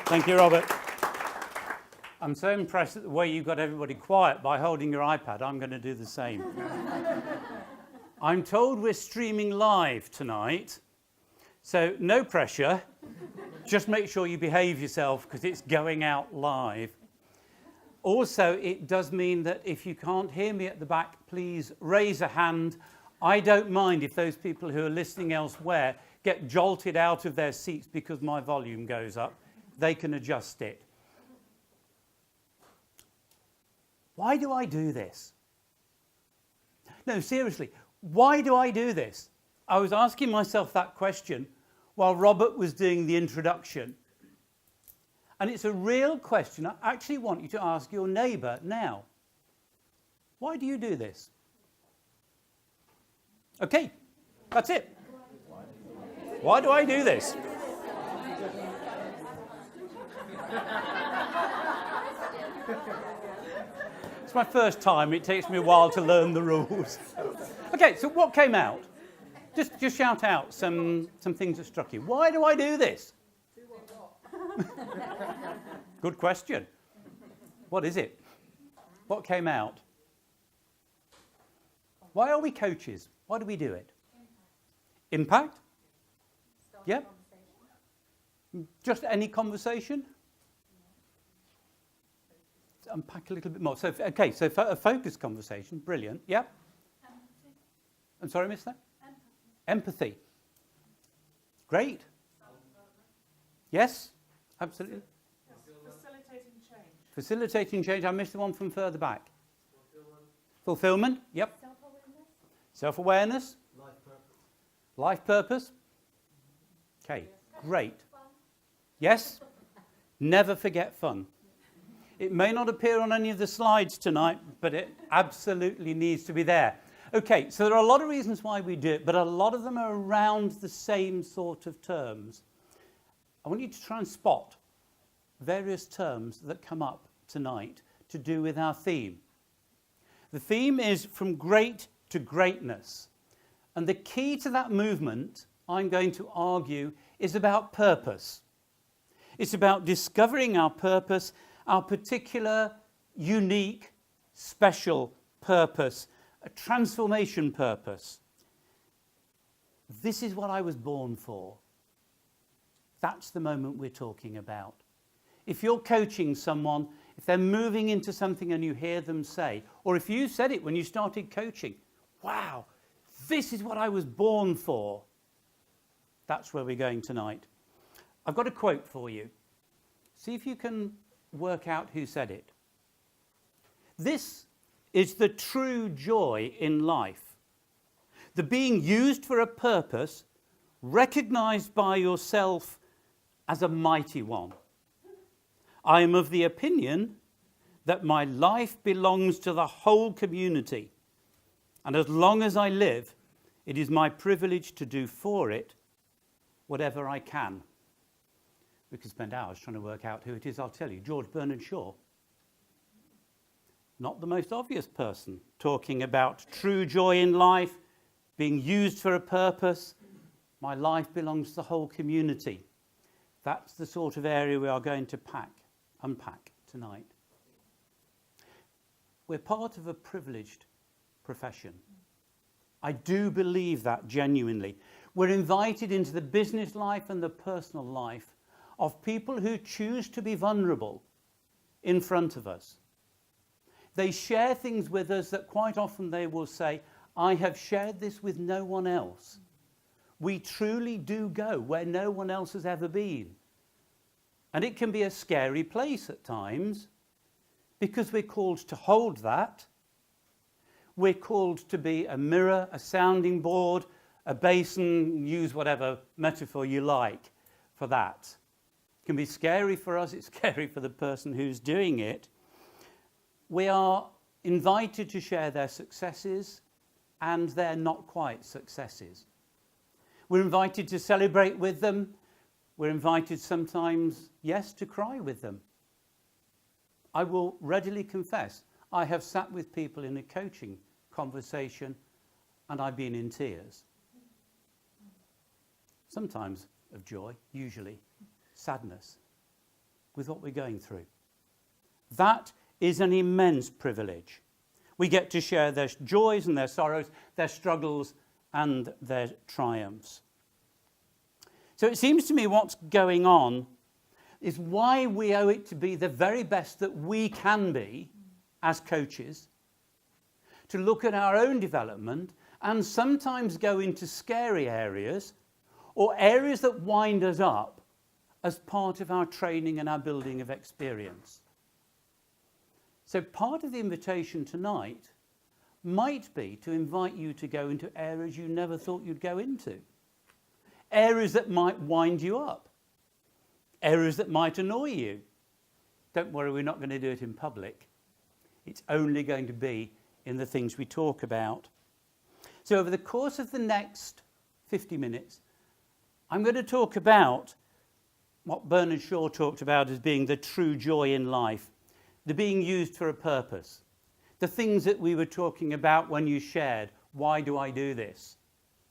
Thank you, Robert. I'm so impressed at the way you got everybody quiet by holding your iPad. I'm going to do the same. I'm told we're streaming live tonight, so no pressure. Just make sure you behave yourself because it's going out live. Also, it does mean that if you can't hear me at the back, please raise a hand. I don't mind if those people who are listening elsewhere get jolted out of their seats because my volume goes up. They can adjust it. Why do I do this? No, seriously, why do I do this? I was asking myself that question while Robert was doing the introduction. And it's a real question I actually want you to ask your neighbour now. Why do you do this? Okay, that's it. Why do I do this? It's my first time. It takes me a while to learn the rules. Okay, so what came out? Just shout out some things that struck you. Why do I do this? Do what? Good question. What is it? What came out? Why are we coaches? Why do we do it? Impact? Yeah? Just any conversation? Unpack a little bit more. So, okay, so a focused conversation, brilliant. Yeah? Empathy. I'm sorry, I missed that? Empathy. Great. Yes, absolutely. Facilitating change. Facilitating change. I missed the one from further back. Fulfillment. Yep. Self-awareness. Self-awareness. Life purpose. Life purpose. Okay, great. Yes. Never forget fun. It may not appear on any of the slides tonight, but it absolutely needs to be there. Okay, so there are a lot of reasons why we do it, but a lot of them are around the same sort of terms. I want you to try and spot various terms that come up tonight to do with our theme. The theme is from great to greatness. And the key to that movement, I'm going to argue, is about purpose. It's about discovering our purpose, our particular, unique, special purpose, a transformation purpose. This is what I was born for. That's the moment we're talking about. If you're coaching someone, if they're moving into something and you hear them say, or if you said it when you started coaching, wow, this is what I was born for. That's where we're going tonight. I've got a quote for you. See if you can work out who said it. This is the true joy in life. The being used for a purpose, recognized by yourself as a mighty one. I am of the opinion that my life belongs to the whole community. And as long as I live, it is my privilege to do for it whatever I can. We could spend hours trying to work out who it is. I'll tell you, George Bernard Shaw. Not the most obvious person, talking about true joy in life, being used for a purpose. My life belongs to the whole community. That's the sort of area we are going to unpack tonight. We're part of a privileged profession. I do believe that genuinely. We're invited into the business life and the personal life of people who choose to be vulnerable in front of us. They share things with us that quite often they will say, I have shared this with no one else. We truly do go where no one else has ever been. And it can be a scary place at times because we're called to hold that. We're called to be a mirror, a sounding board, a basin, use whatever metaphor you like for that. It can be scary for us, it's scary for the person who's doing it. We are invited to share their successes and their not quite successes. We're invited to celebrate with them. We're invited sometimes, yes, to cry with them. I will readily confess, I have sat with people in a coaching conversation and I've been in tears. Sometimes of joy, usually sadness. with what we're going through. That is an immense privilege. We get to share their joys and their sorrows, their struggles and their triumphs. So it seems to me what's going on is why we owe it to be the very best that we can be as coaches, to look at our own development and sometimes go into scary areas or areas that wind us up as part of our training and our building of experience. So part of the invitation tonight might be to invite you to go into areas you never thought you'd go into. Areas that might wind you up. Areas that might annoy you. Don't worry, we're not going to do it in public. It's only going to be in the things we talk about. So over the course of the next 50 minutes, I'm going to talk about what Bernard Shaw talked about as being the true joy in life, the being used for a purpose, the things that we were talking about when you shared, why do I do this?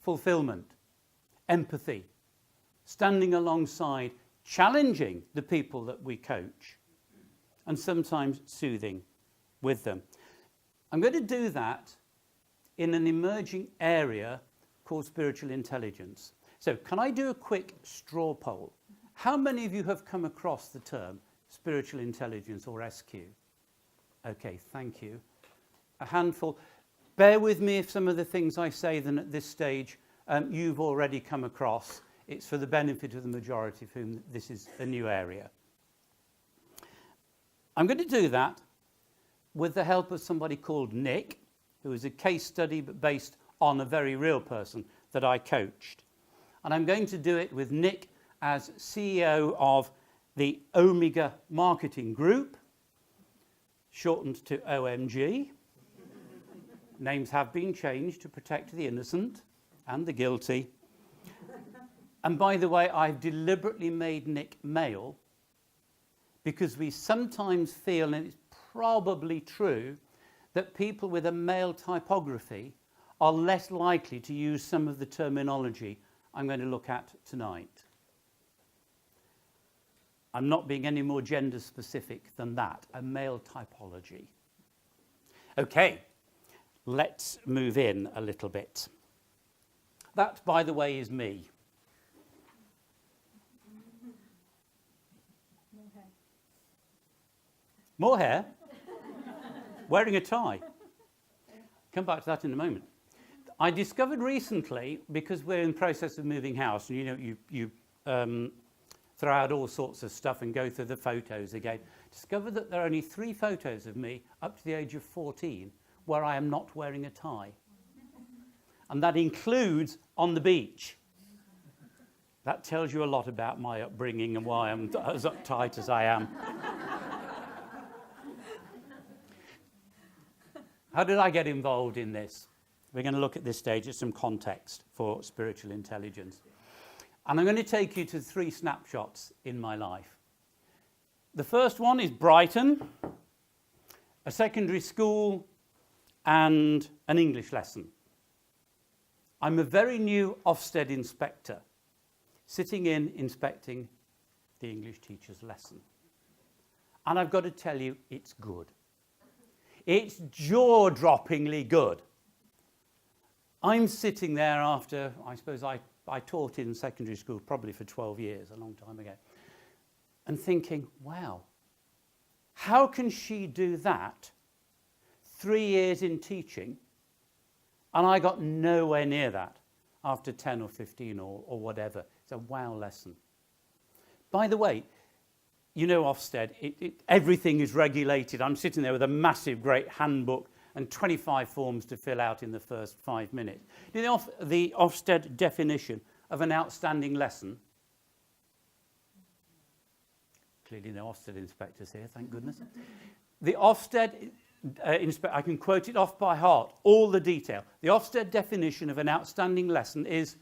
Fulfillment, empathy, standing alongside, challenging the people that we coach, and sometimes soothing with them. I'm going to do that in an emerging area called spiritual intelligence. So can I do a quick straw poll? How many of you have come across the term spiritual intelligence or SQ? Okay, thank you. A handful. Bear with me if some of the things I say then at this stage you've already come across. It's for the benefit of the majority of whom this is a new area. I'm going to do that with the help of somebody called Nick, who is a case study but based on a very real person that I coached. And I'm going to do it with Nick as CEO of the Omega Marketing Group, shortened to OMG. Names have been changed to protect the innocent and the guilty. And by the way, I've deliberately made Nick male because we sometimes feel, and it's probably true, that people with a male typography are less likely to use some of the terminology I'm going to look at tonight. I'm not being any more gender specific than that, a male typology. Okay, let's move in a little bit. That, by the way, is me. More hair? Wearing a tie. Come back to that in a moment. I discovered recently, because we're in the process of moving house, and you know, you throw out all sorts of stuff and go through the photos again, discovered that there are only 3 photos of me up to the age of 14 where I am not wearing a tie. And that includes on the beach. That tells you a lot about my upbringing and why I'm as uptight as I am. How did I get involved in this? We're going to look at this stage at some context for spiritual intelligence. And I'm going to take you to 3 snapshots in my life. The first one is Brighton, a secondary school, and an English lesson. I'm a very new Ofsted inspector, sitting in inspecting the English teacher's lesson. And I've got to tell you, it's good. It's jaw-droppingly good. I'm sitting there after, I suppose I taught in secondary school probably for 12 years, a long time ago, and thinking, wow, how can she do that 3 years in teaching? And I got nowhere near that after 10 or 15 or whatever. It's a wow lesson. By the way, you know Ofsted, everything is regulated. I'm sitting there with a massive, great handbook and 25 forms to fill out in the first 5 minutes. You know the Ofsted definition of an outstanding lesson? Clearly no Ofsted inspectors here, thank goodness. The Ofsted, I can quote it off by heart, all the detail. The Ofsted definition of an outstanding lesson is,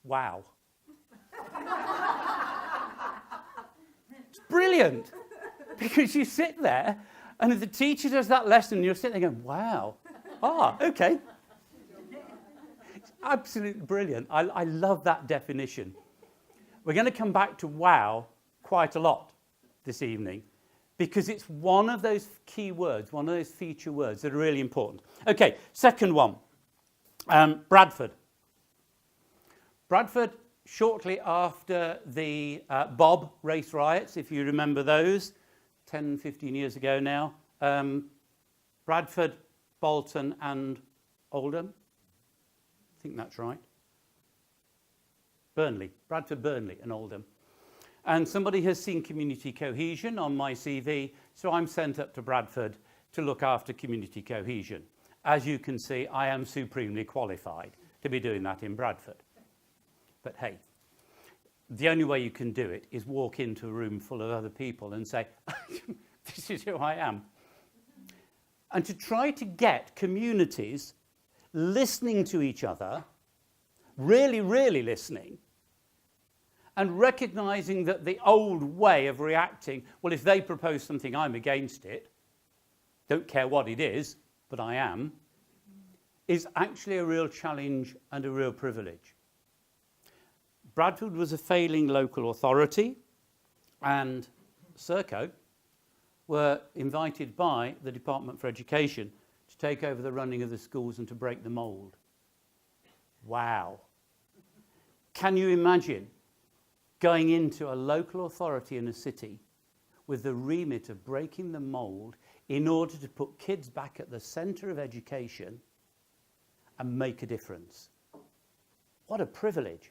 wow. It's brilliant, because you sit there, and if the teacher does that lesson, you're sitting there going, wow, okay. It's absolutely brilliant. I love that definition. We're going to come back to wow quite a lot this evening because it's one of those key words, one of those feature words that are really important. Okay, second one, Bradford. Bradford, shortly after the Bob race riots, if you remember those, 10, 15 years ago now, Bradford, Bolton and Oldham. I think that's right. Burnley, Bradford, Burnley and Oldham. And somebody has seen community cohesion on my CV, so I'm sent up to Bradford to look after community cohesion. As you can see, I am supremely qualified to be doing that in Bradford. But hey, the only way you can do it is walk into a room full of other people and say, this is who I am. And to try to get communities listening to each other, really, really listening, and recognizing that the old way of reacting, well, if they propose something, I'm against it, don't care what it is, but I am, is actually a real challenge and a real privilege. Bradford was a failing local authority, and Serco were invited by the Department for Education to take over the running of the schools and to break the mould. Wow. Can you imagine going into a local authority in a city with the remit of breaking the mould in order to put kids back at the centre of education and make a difference? What a privilege.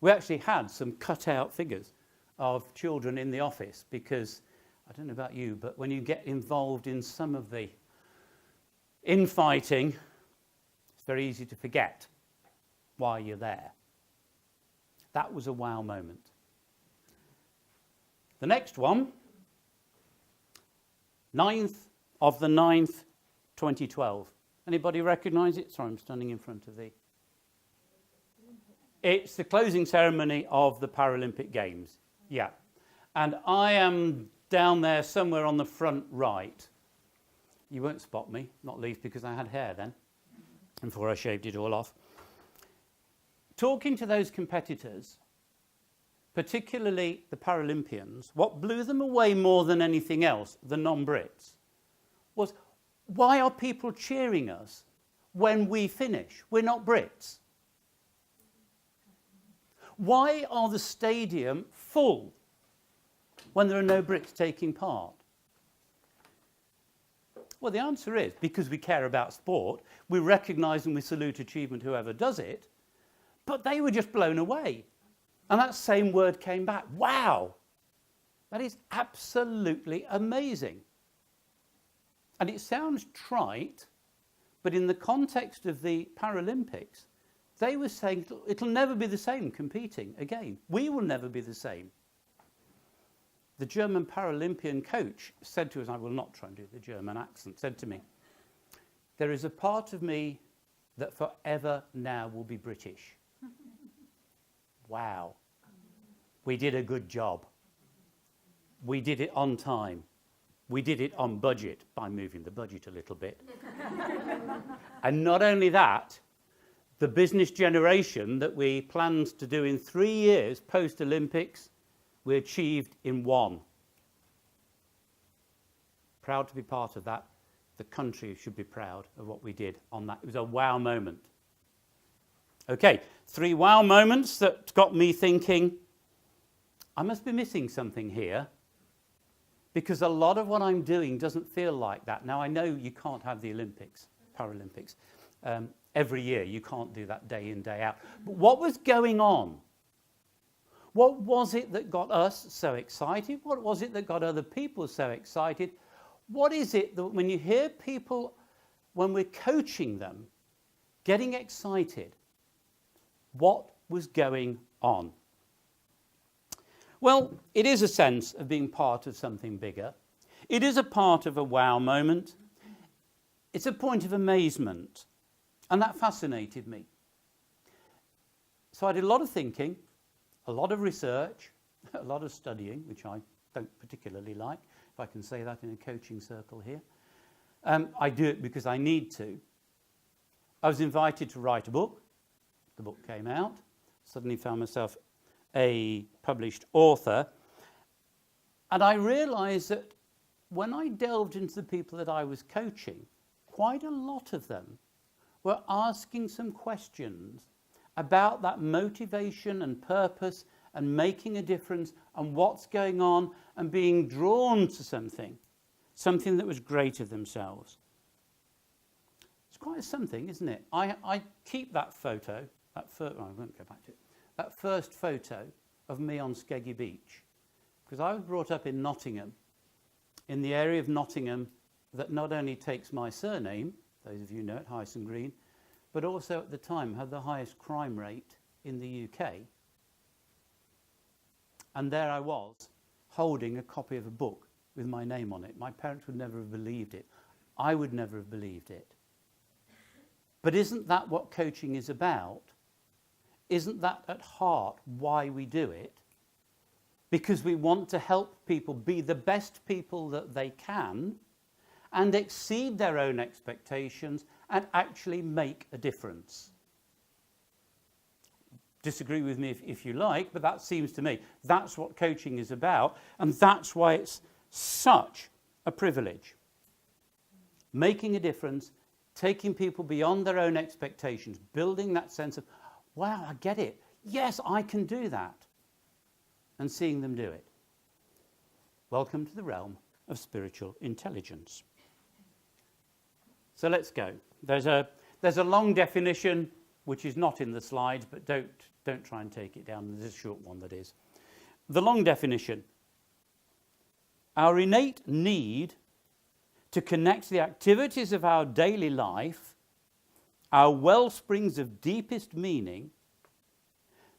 We actually had some cut-out figures of children in the office because, I don't know about you, but when you get involved in some of the infighting, it's very easy to forget why you're there. That was a wow moment. The next one, 9th of the 9th, 2012. Anybody recognise it? Sorry, I'm standing in front of the... It's the closing ceremony of the Paralympic Games. Yeah. And I am down there somewhere on the front right. You won't spot me, not least because I had hair then, before I shaved it all off. Talking to those competitors, particularly the Paralympians, what blew them away more than anything else, the non-Brits, was why are people cheering us when we finish? We're not Brits. Why are the stadium full when there are no Brits taking part? Well, the answer is because we care about sport, we recognise and we salute achievement whoever does it, but they were just blown away. And that same word came back. Wow! That is absolutely amazing. And it sounds trite, but in the context of the Paralympics, they were saying it'll never be the same competing again. We will never be the same. The German Paralympian coach said to us, I will not try and do the German accent, said to me, there is a part of me that forever now will be British. Wow. We did a good job. We did it on time. We did it on budget by moving the budget a little bit. And not only that, the business generation that we planned to do in 3 years post-Olympics, we achieved in 1. Proud to be part of that. The country should be proud of what we did on that. It was a wow moment. Okay, 3 wow moments that got me thinking, I must be missing something here because a lot of what I'm doing doesn't feel like that. Now, I know you can't have the Olympics, Paralympics, every year. You can't do that day in, day out. But what was going on? What was it that got us so excited? What was it that got other people so excited? What is it that when you hear people, when we're coaching them, getting excited, what was going on? Well, it is a sense of being part of something bigger. It is a part of a wow moment. It's a point of amazement. And that fascinated me. So I did a lot of thinking, a lot of research, a lot of studying, which I don't particularly like, if I can say that in a coaching circle here. I do it because I need to. I was invited to write a book. The book came out. Suddenly found myself a published author. And I realised that when I delved into the people that I was coaching, quite a lot of them were asking some questions about that motivation and purpose and making a difference and what's going on and being drawn to something that was greater themselves. It's quite something, isn't it? I keep that photo, I won't go back to it, that first photo of me on Skeggy Beach, because I was brought up in Nottingham, in the area of Nottingham that not only takes my surname, those of you know it, Hyson Green, but also at the time had the highest crime rate in the UK. And there I was, holding a copy of a book with my name on it. My parents would never have believed it. I would never have believed it. But isn't that what coaching is about? Isn't that at heart why we do it? Because we want to help people be the best people that they can and exceed their own expectations and actually make a difference. Disagree with me if you like, but that seems to me that's what coaching is about, and that's why it's such a privilege. Making a difference, taking people beyond their own expectations, building that sense of, wow, I get it. Yes, I can do that. And seeing them do it. Welcome to the realm of spiritual intelligence. So let's go. There's a long definition which is not in the slides, but don't try and take it down. There's a short one that is. The long definition. Our innate need to connect the activities of our daily life, our well springs of deepest meaning,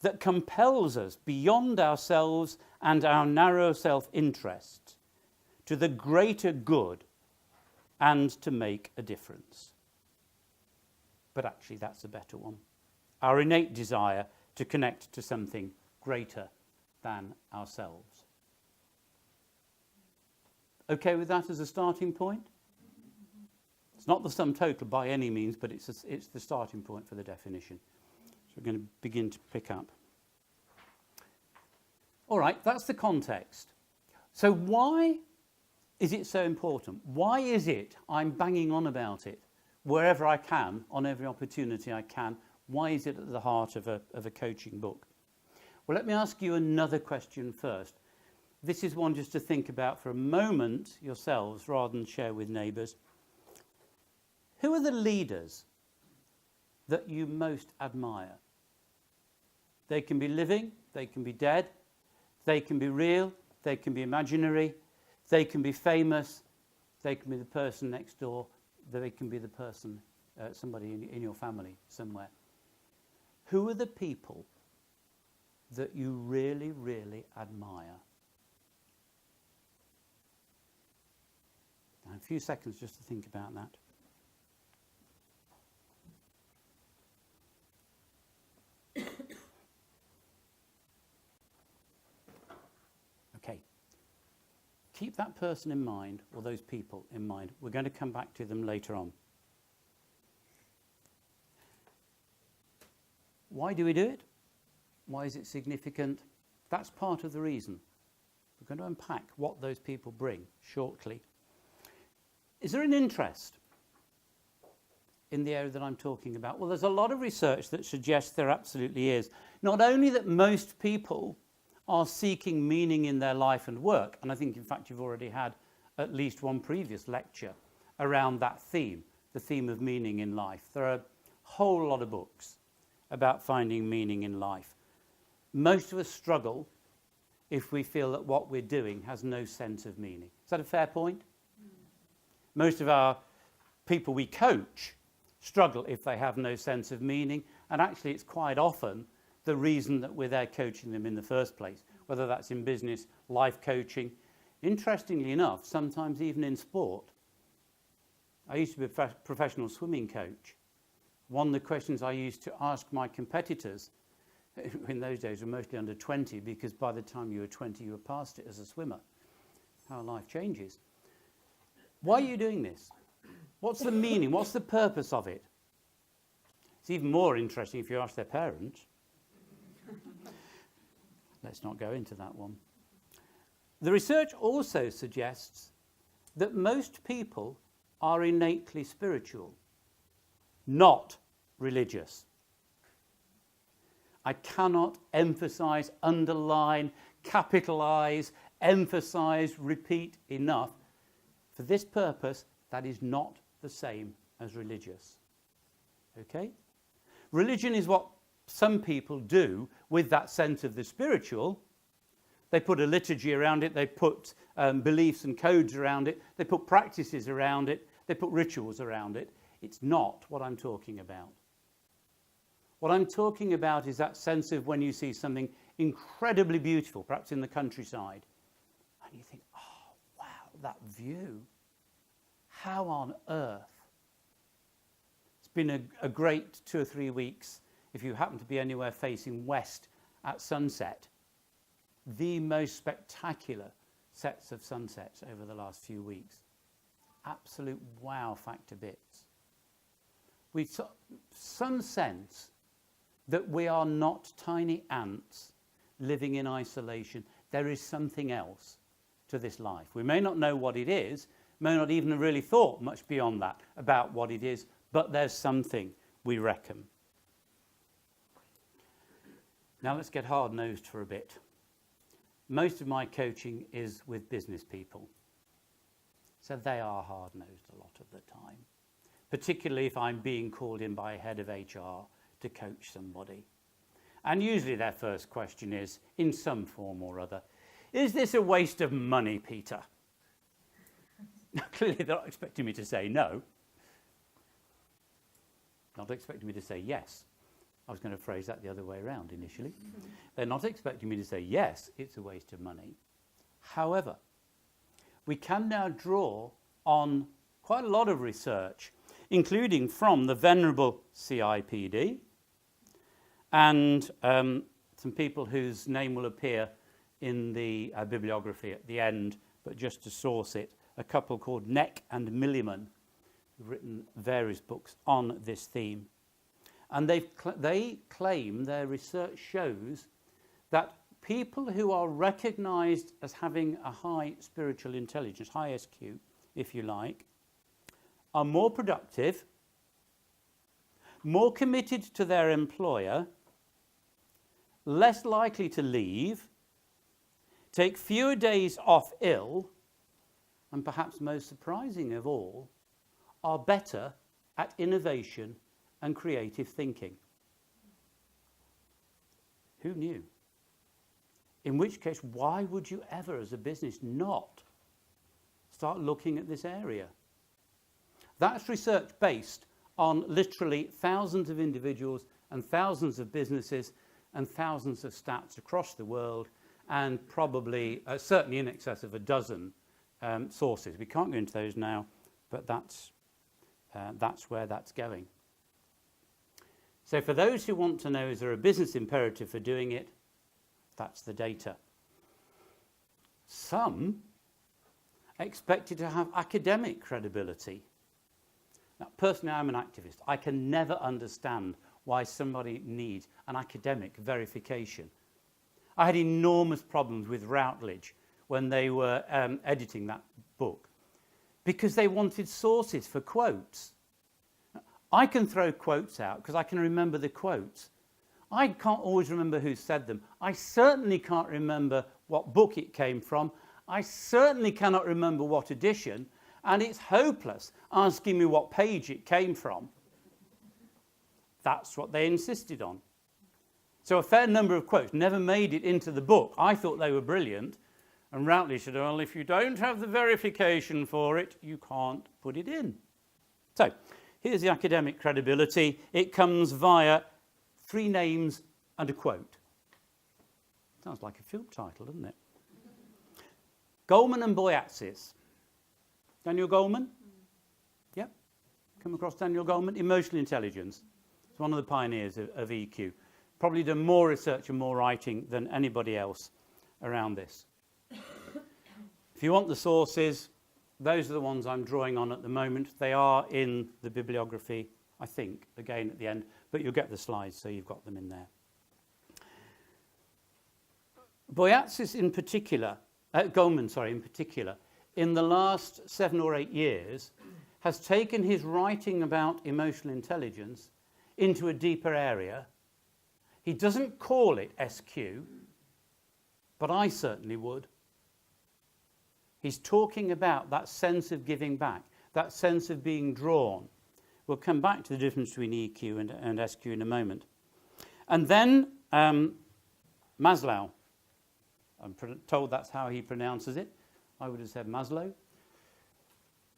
that compels us beyond ourselves and our narrow self-interest to the greater good and to make a difference. But actually that's a better one. Our innate desire to connect to something greater than ourselves. Okay with that as a starting point? It's not the sum total by any means, but it's the starting point for the definition. So we're going to begin to pick up. All right, that's the context. So why is it so important? Why is it I'm banging on about it wherever I can, on every opportunity I can? Why is it at the heart of a coaching book? Well, let me ask you another question first. This is one just to think about for a moment yourselves rather than share with neighbours. Who are the leaders that you most admire? They can be living, they can be dead, they can be real, they can be imaginary, they can be famous, they can be the person next door, they can be the person, somebody in your family somewhere. Who are the people that you really, really admire? Now, a few seconds just to think about that. Okay. Keep that person in mind, or those people in mind. We're going to come back to them later on. Why do we do it? Why is it significant? That's part of the reason. We're going to unpack what those people bring shortly. Is there an interest in the area that I'm talking about? Well, there's a lot of research that suggests there absolutely is. Not only that most people are seeking meaning in their life and work, and I think, in fact, you've already had at least one previous lecture around that theme, the theme of meaning in life. There are a whole lot of books about finding meaning in life. Most of us struggle if we feel that what we're doing has no sense of meaning. Is that a fair point? Most of our people we coach struggle if they have no sense of meaning, and actually it's quite often the reason that we're there coaching them in the first place, whether that's in business, life coaching. Interestingly enough, sometimes even in sport. I used to be a professional swimming coach. One of the questions I used to ask my competitors, in those days were mostly under 20, because by the time you were 20 you were past it as a swimmer. How life changes. Why are you doing this? What's the meaning? What's the purpose of it? It's even more interesting if you ask their parents. Let's not go into that one. The research also suggests that most people are innately spiritual, not religious. I cannot emphasize, underline, capitalize, emphasize, repeat enough. For this purpose, that is not the same as religious. Okay? Religion is what some people do with that sense of the spiritual. They put a liturgy around it, they put beliefs and codes around it, they put practices around it, they put rituals around it. It's not what I'm talking about. What I'm talking about is that sense of when you see something incredibly beautiful, perhaps in the countryside, and you think, oh, wow, that view. How on earth? It's been a great 2 or 3 weeks if you happen to be anywhere facing west at sunset. The most spectacular sets of sunsets over the last few weeks. Absolute wow factor bits. We've some sense that we are not tiny ants living in isolation. There is something else to this life. We may not know what it is, may not even have really thought much beyond that about what it is, but there's something, we reckon. Now let's get hard-nosed for a bit. Most of my coaching is with business people. So they are hard-nosed a lot of the time, particularly if I'm being called in by a head of HR to coach somebody. And usually their first question is, in some form or other, is this a waste of money, Peter? Clearly they're not expecting me to say no. Not expecting me to say yes. I was going to phrase that the other way around initially. They're not expecting me to say yes, it's a waste of money. However, we can now draw on quite a lot of research, including from the venerable CIPD and some people whose name will appear in the bibliography at the end, but just to source it, a couple called Neck and Milliman, who've written various books on this theme. And they claim, their research shows, that people who are recognized as having a high spiritual intelligence, high SQ, if you like, are more productive, more committed to their employer, less likely to leave, take fewer days off ill, and perhaps most surprising of all, are better at innovation and creative thinking. Who knew? In which case, why would you ever, as a business, not start looking at this area? That's research based on literally thousands of individuals and thousands of businesses and thousands of stats across the world, and probably, certainly in excess of a dozen sources. We can't go into those now, but that's where that's going. So for those who want to know, is there a business imperative for doing it? That's the data. Some expect it to have academic credibility. Now, personally, I'm an activist. I can never understand why somebody needs an academic verification. I had enormous problems with Routledge when they were editing that book because they wanted sources for quotes. I can throw quotes out because I can remember the quotes. I can't always remember who said them. I certainly can't remember what book it came from. I certainly cannot remember what edition, and it's hopeless asking me what page it came from. That's what they insisted on. So a fair number of quotes never made it into the book. I thought they were brilliant, and Routledge said, well, if you don't have the verification for it, you can't put it in. So here's the academic credibility. It comes via 3 names and a quote. Sounds like a film title, doesn't it? Goleman and Boyatzis. Daniel Goleman? Yep. Come across Daniel Goleman? Emotional intelligence. He's one of the pioneers of EQ. Probably done more research and more writing than anybody else around this. If you want the sources, those are the ones I'm drawing on at the moment. They are in the bibliography, I think, again at the end, but you'll get the slides, so you've got them in there. Boyatzis in particular Goldman, in particular, in the last 7 or 8 years, has taken his writing about emotional intelligence into a deeper area. He doesn't call it SQ, but I certainly would. He's talking about that sense of giving back, that sense of being drawn. We'll come back to the difference between EQ and SQ in a moment. And then Maslow. I'm told that's how he pronounces it. I would have said Maslow.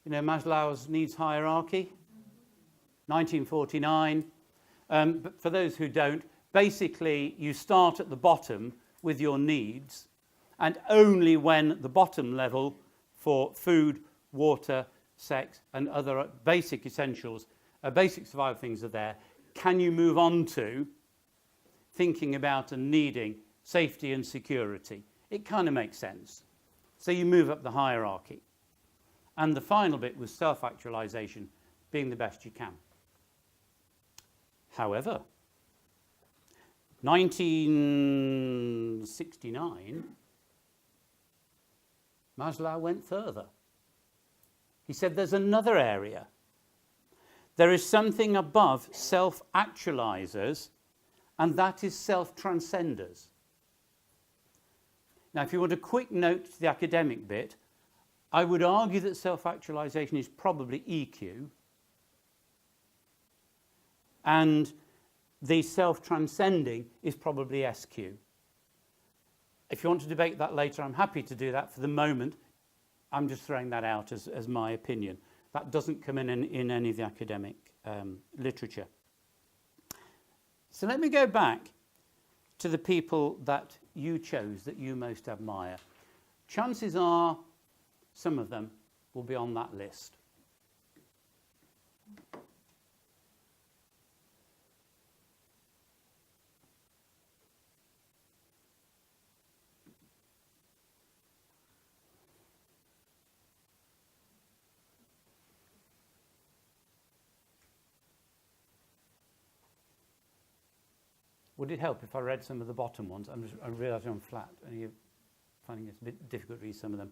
You know Maslow's needs hierarchy? 1949. But for those who don't, basically you start at the bottom with your needs, and only when the bottom level for food, water, sex and other basic essentials, basic survival things are there, can you move on to thinking about and needing safety and security. It kind of makes sense. So you move up the hierarchy. And the final bit was self-actualization, being the best you can. However, 1969, Maslow went further. He said there's another area. There is something above self-actualizers, and that is self-transcenders. Now, if you want a quick note to the academic bit, I would argue that self-actualization is probably EQ, and the self-transcending is probably SQ. If you want to debate that later, I'm happy to do that. For the moment, I'm just throwing that out as my opinion. That doesn't come in any of the academic literature. So let me go back to the people that you chose, that you most admire. Chances are some of them will be on that list. Would it help if I read some of the bottom ones? I realise I'm flat and you're finding it a bit difficult to read some of them.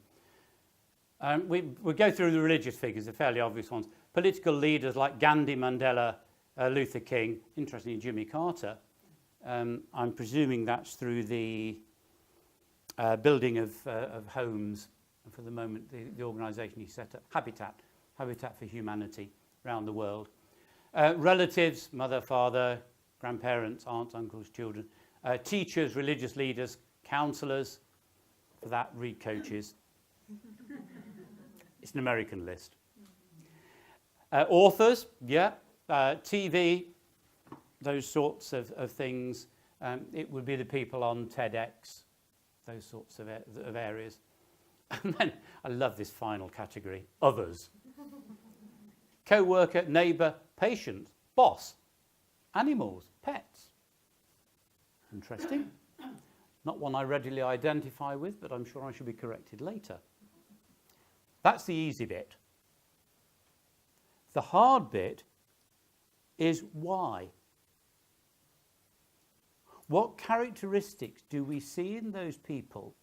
We go through the religious figures, the fairly obvious ones. Political leaders like Gandhi, Mandela, Luther King, interestingly Jimmy Carter. I'm presuming that's through the building of homes, and for the moment the organisation he set up, Habitat for Humanity around the world. Relatives, mother, father, grandparents, aunts, uncles, children, teachers, religious leaders, counsellors, for that read coaches. It's an American list. Authors, yeah, TV, those sorts of things. It would be the people on TEDx, those sorts of areas. And then I love this final category, others. Co-worker, neighbour, patient, boss, animals, pets. Interesting. Not one I readily identify with, but I'm sure I shall be corrected later. That's the easy bit. The hard bit is why. What characteristics do we see in those people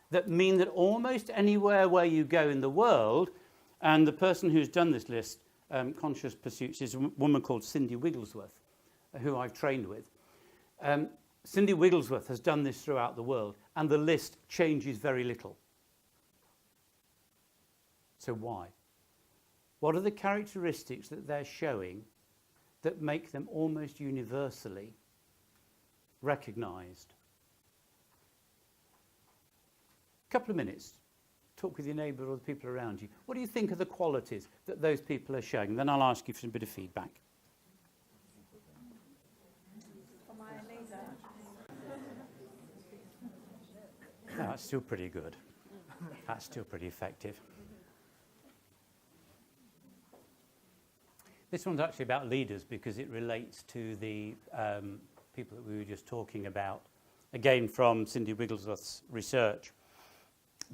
that mean that almost anywhere where you go in the world, and the person who's done this list, Conscious Pursuits, is a woman called Cindy Wigglesworth, who I've trained with. Cindy Wigglesworth has done this throughout the world, and the list changes very little. So why? What are the characteristics that they're showing that make them almost universally recognised? A couple of minutes. Talk with your neighbour or the people around you. What do you think are the qualities that those people are showing? Then I'll ask you for a bit of feedback. No, that's still pretty good. That's still pretty effective. This one's actually about leaders because it relates to the people that we were just talking about, again from Cindy Wigglesworth's research.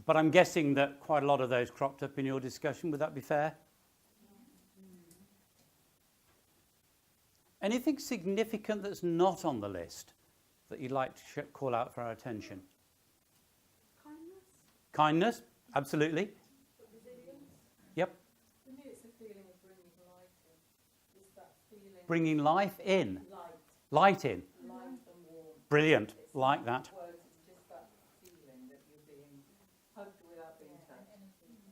But I'm guessing that quite a lot of those cropped up in your discussion. Would that be fair? Anything significant that's not on the list that you'd like to call out for our attention? Kindness? Kindness, absolutely. Resilience. Yep. For me, it's a feeling of bringing light in. It's that feeling. Bringing life in. Light. Light in. Light and warmth. Brilliant. It's Like that. words, it's just that feeling that you're being hugged without being touched.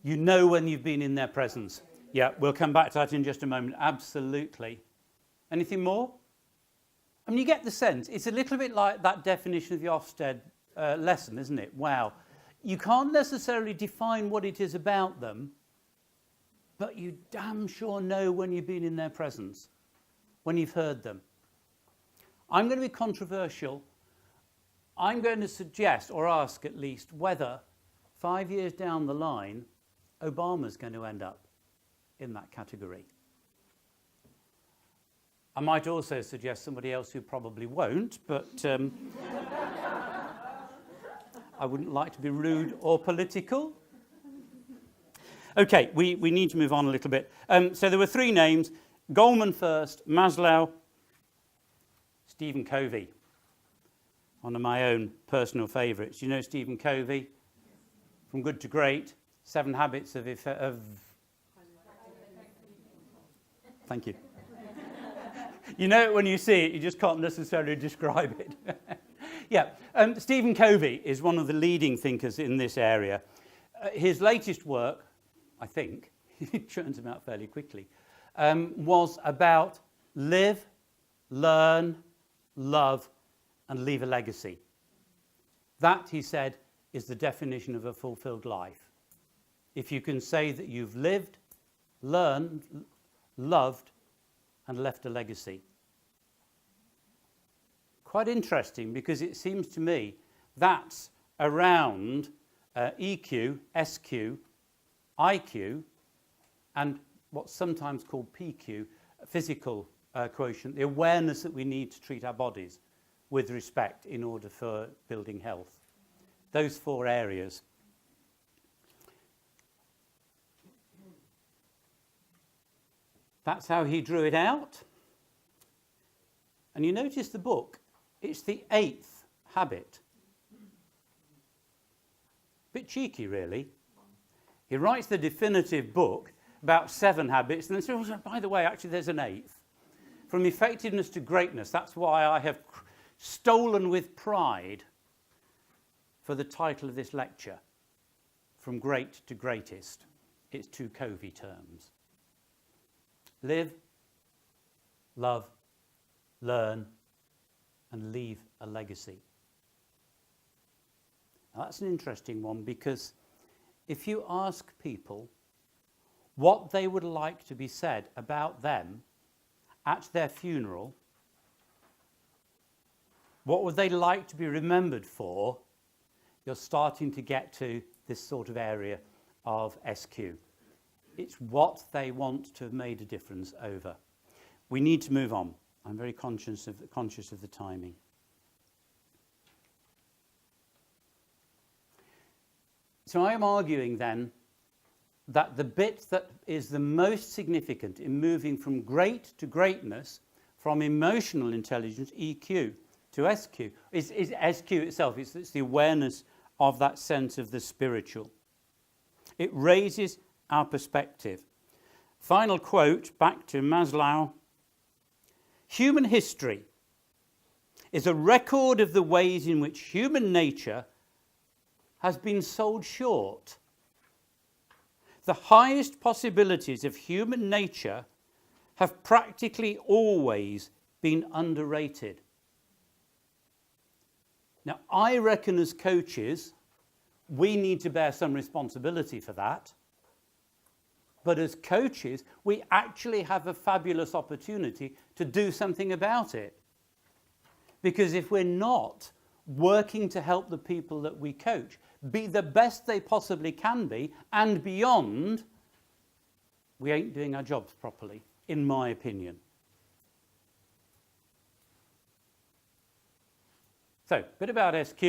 You know when you've been in their presence. Yeah, we'll come back to that in just a moment. Absolutely. Anything more? I mean, you get the sense. It's a little bit like that definition of the Ofsted lesson, isn't it? Wow. You can't necessarily define what it is about them, but you damn sure know when you've been in their presence, when you've heard them. I'm going to be controversial. I'm going to suggest, or ask at least, whether 5 years down the line, Obama's going to end up in that category. I might also suggest somebody else who probably won't, but I wouldn't like to be rude or political. Okay, we need to move on a little bit. So there were three names: Goleman first, Maslow, Stephen Covey. One of my own personal favourites. You know Stephen Covey? From Good to Great, 7 Habits of... Thank you. You know it when you see it, you just can't necessarily describe it. Yeah, Stephen Covey is one of the leading thinkers in this area. His latest work, I think, it churns him out fairly quickly, was about live, learn, love, and leave a legacy. That, he said, is the definition of a fulfilled life. If you can say that you've lived, learned, loved, and left a legacy. Quite interesting, because it seems to me that's around EQ, SQ, IQ, and what's sometimes called PQ, physical quotient, the awareness that we need to treat our bodies with respect in order for building health. Those 4 areas. That's how he drew it out. And you notice the book, it's the 8th habit. Bit cheeky, really. He writes the definitive book about 7 habits, and then says, oh, by the way, actually there's an 8th. From effectiveness to greatness. That's why I have stolen with pride for the title of this lecture, From Great to Greatest. It's 2 Covey terms. Live, love, learn, and leave a legacy. Now that's an interesting one, because if you ask people what they would like to be said about them at their funeral, what would they like to be remembered for, you're starting to get to this sort of area of SQ. It's what they want to have made a difference over. We need to move on. I'm very conscious of the timing. So I am arguing then that the bit that is the most significant in moving from great to greatness, from emotional intelligence, EQ, to SQ, is SQ itself. It's the awareness of that sense of the spiritual. It raises our perspective. Final quote, back to Maslow. Human history is a record of the ways in which human nature has been sold short. The highest possibilities of human nature have practically always been underrated. Now, I reckon as coaches, we need to bear some responsibility for that. But as coaches, we actually have a fabulous opportunity to do something about it. Because if we're not working to help the people that we coach be the best they possibly can be and beyond, we ain't doing our jobs properly, in my opinion. So, a bit about SQ.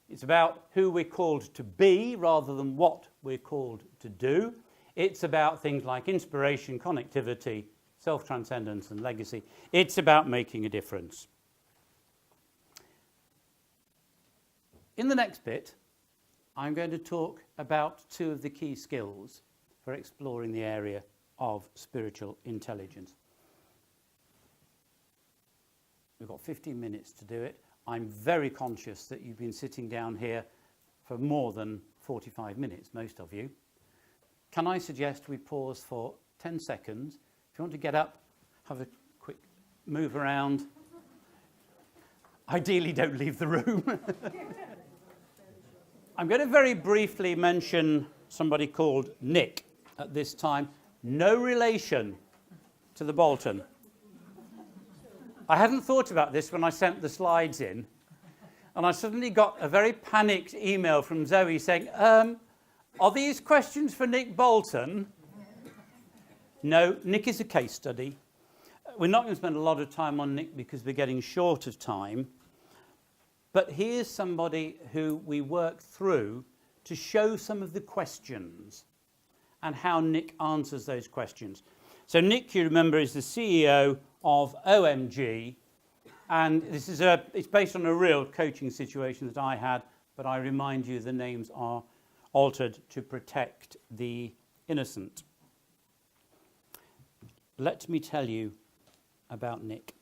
It's about who we're called to be rather than what we're called to do. It's about things like inspiration, connectivity, self-transcendence, and legacy. It's about making a difference. In the next bit, I'm going to talk about two of the key skills for exploring the area of spiritual intelligence. We've got 15 minutes to do it. I'm very conscious that you've been sitting down here for more than 45 minutes, most of you. Can I suggest we pause for 10 seconds? If you want to get up, have a quick move around. Ideally, don't leave the room. I'm going to very briefly mention somebody called Nick at this time. No relation to the Bolton. I hadn't thought about this when I sent the slides in, and I suddenly got a very panicked email from Zoe saying, are these questions for Nick Bolton? No, Nick is a case study. We're not going to spend a lot of time on Nick because we're getting short of time, but he is somebody who we work through to show some of the questions and how Nick answers those questions. So Nick, you remember, is the CEO of OMG, and it's based on a real coaching situation that I had, but I remind you the names are altered to protect the innocent. Let me tell you about Nick.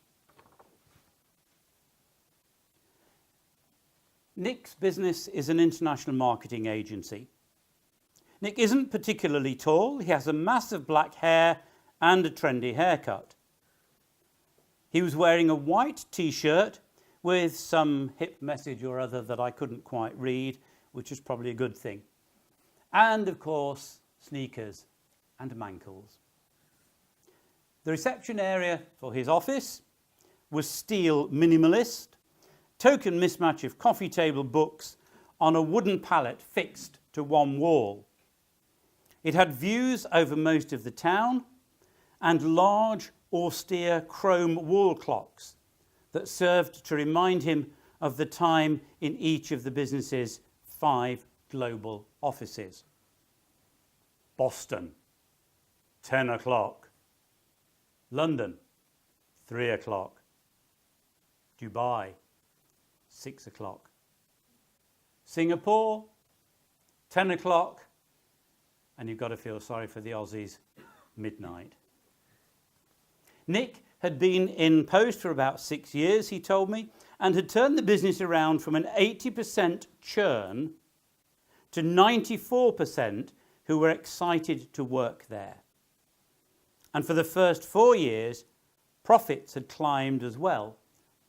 Nick's business is an international marketing agency. Nick isn't particularly tall. He has a mass of black hair and a trendy haircut. He was wearing a white t-shirt with some hip message or other that I couldn't quite read, which is probably a good thing. And, of course, sneakers and mankles. The reception area for his office was steel minimalist, token mismatch of coffee table books on a wooden pallet fixed to one wall. It had views over most of the town and large, austere chrome wall clocks that served to remind him of the time in each of the business's 5 global offices. Boston, 10 o'clock. London, 3 o'clock. Dubai, 6 o'clock. Singapore, 10 o'clock. And you've got to feel sorry for the Aussies, midnight. Nick had been in post for about 6 years, he told me, and had turned the business around from an 80% churn to 94% who were excited to work there. And for the first 4 years, profits had climbed as well,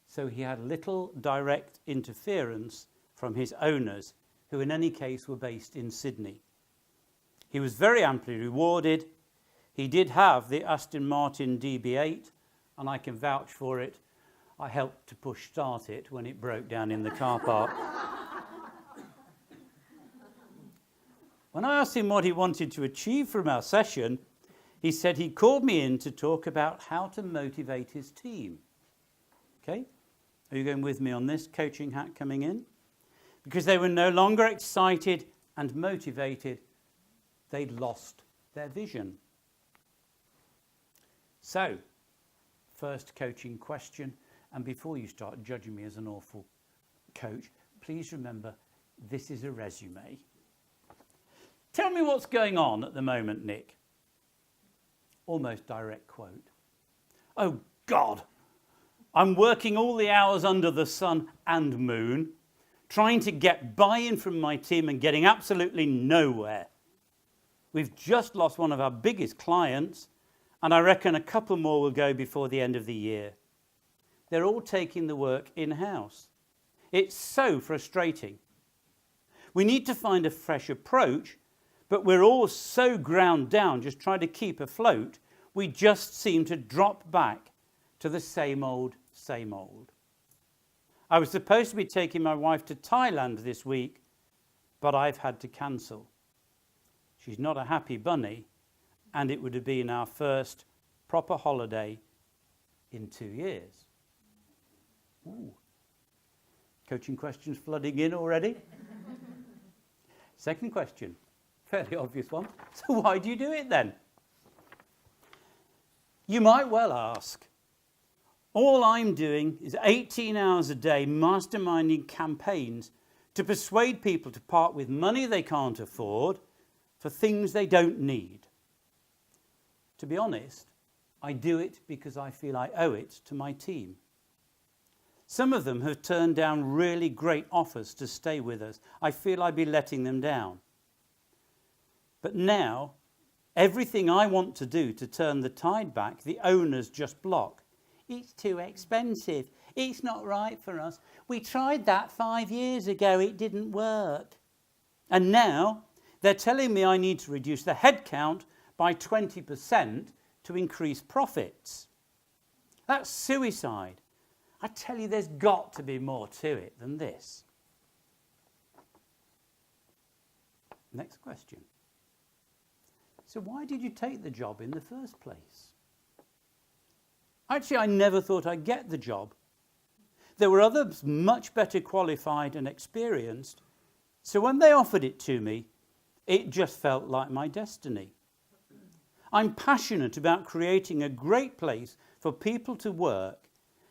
so he had little direct interference from his owners, who in any case were based in Sydney. He was very amply rewarded. He did have the Aston Martin DB8, and I can vouch for it. I helped to push start it when it broke down in the car park. When I asked him what he wanted to achieve from our session, he said he called me in to talk about how to motivate his team. Okay? Are you going with me on this coaching hat coming in? Because they were no longer excited and motivated. They'd lost their vision. So, first coaching question, and before you start judging me as an awful coach, please remember this is a resume. Tell me what's going on at the moment, Nick. Almost direct quote. Oh, God. I'm working all the hours under the sun and moon, trying to get buy-in from my team and getting absolutely nowhere. We've just lost one of our biggest clients, and I reckon a couple more will go before the end of the year. They're all taking the work in-house. It's so frustrating. We need to find a fresh approach, but we're all so ground down just trying to keep afloat, we just seem to drop back to the same old, same old. I was supposed to be taking my wife to Thailand this week, but I've had to cancel. She's not a happy bunny, and it would have been our first proper holiday in 2 years. Ooh. Coaching questions flooding in already? Second question. Fairly obvious one. So why do you do it then? You might well ask. All I'm doing is 18 hours a day masterminding campaigns to persuade people to part with money they can't afford for things they don't need. To be honest, I do it because I feel I owe it to my team. Some of them have turned down really great offers to stay with us. I feel I'd be letting them down. But now, everything I want to do to turn the tide back, the owners just block. It's too expensive. It's not right for us. We tried that 5 years ago. It didn't work. And now they're telling me I need to reduce the headcount by 20% to increase profits. That's suicide. I tell you, there's got to be more to it than this. Next question. So why did you take the job in the first place? Actually, I never thought I'd get the job. There were others much better qualified and experienced, so when they offered it to me, it just felt like my destiny. I'm passionate about creating a great place for people to work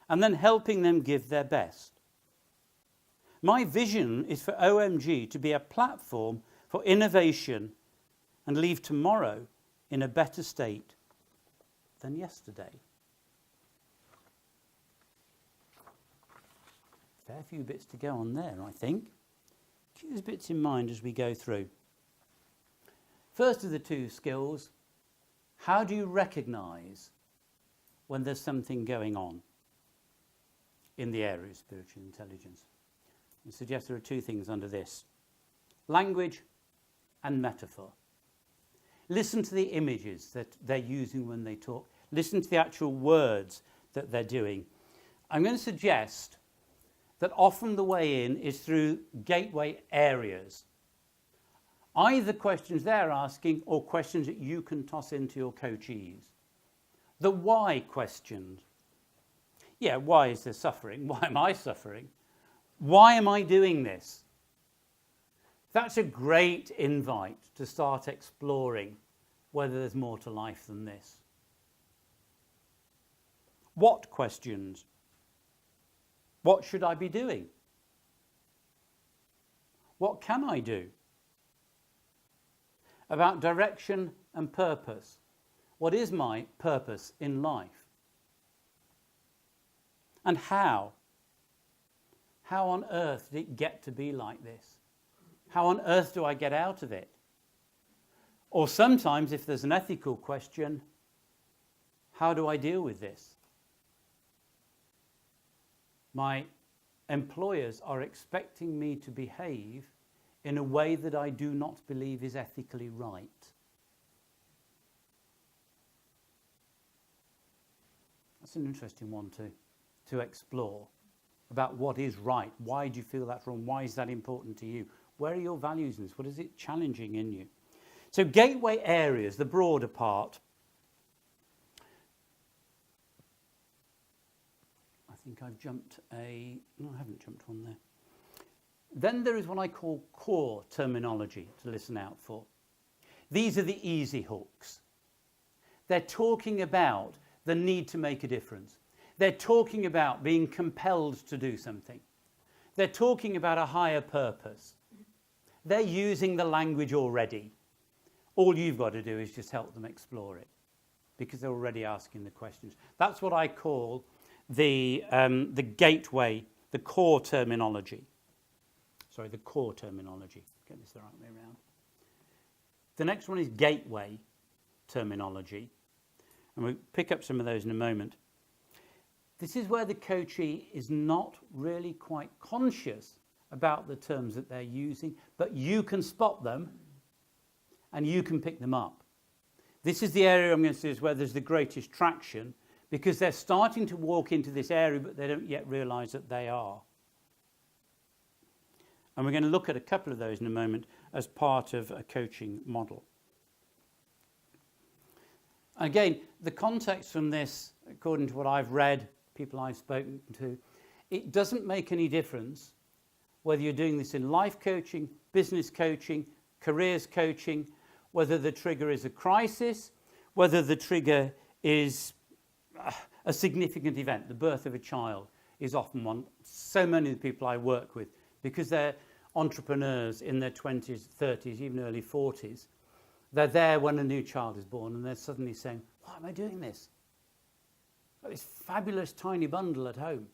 and then helping them give their best. My vision is for OMG to be a platform for innovation and leave tomorrow in a better state than yesterday. Fair few bits to go on there, I think. Keep those bits in mind as we go through. First of the two skills, how do you recognise when there's something going on in the area of spiritual intelligence? I suggest there are two things under this: language and metaphor. Listen to the images that they're using when they talk. Listen to the actual words that they're doing. I'm going to suggest that often the way in is through gateway areas. Either questions they're asking or questions that you can toss into your coachees. The why questions. Yeah, why is there suffering? Why am I suffering? Why am I doing this? That's a great invite to start exploring whether there's more to life than this. What questions? What should I be doing? What can I do? About direction and purpose. What is my purpose in life? And how? How on earth did it get to be like this? How on earth do I get out of it? Or sometimes, if there's an ethical question, how do I deal with this? My employers are expecting me to behave in a way that I do not believe is ethically right. That's an interesting one to explore, about what is right. Why do you feel that's wrong? Why is that important to you? Where are your values in this? What is it challenging in you? So gateway areas, the broader part. I think I've jumped no, I haven't jumped one there. Then there is what I call core terminology to listen out for. These are the easy hooks. They're talking about the need to make a difference. They're talking about being compelled to do something. They're talking about a higher purpose. They're using the language already. All you've got to do is just help them explore it, because they're already asking the questions. That's what I call the gateway, the core terminology. Sorry, the core terminology. Get this the right way around. The next one is gateway terminology. And we'll pick up some of those in a moment. This is where the coachee is not really quite conscious about the terms that they're using, but you can spot them and you can pick them up. This is the area I'm going to say is where there's the greatest traction, because they're starting to walk into this area, but they don't yet realise that they are. And we're going to look at a couple of those in a moment as part of a coaching model. Again, the context from this, according to what I've read, people I've spoken to, it doesn't make any difference whether you're doing this in life coaching, business coaching, careers coaching, whether the trigger is a crisis, whether the trigger is a significant event. The birth of a child is often one. So many of the people I work with, because they're entrepreneurs in their 20s, 30s, even early 40s. They're there when a new child is born and they're suddenly saying, why am I doing this? I've got this fabulous tiny bundle at home.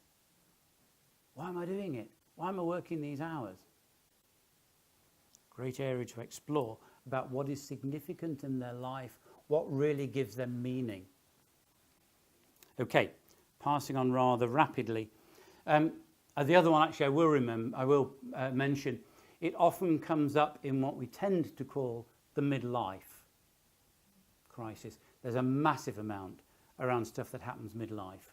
Why am I doing it? Why am I working these hours? Great area to explore about what is significant in their life, what really gives them meaning. Okay, passing on rather rapidly. The other one actually I will mention, it often comes up in what we tend to call the midlife crisis. There's a massive amount around stuff that happens midlife.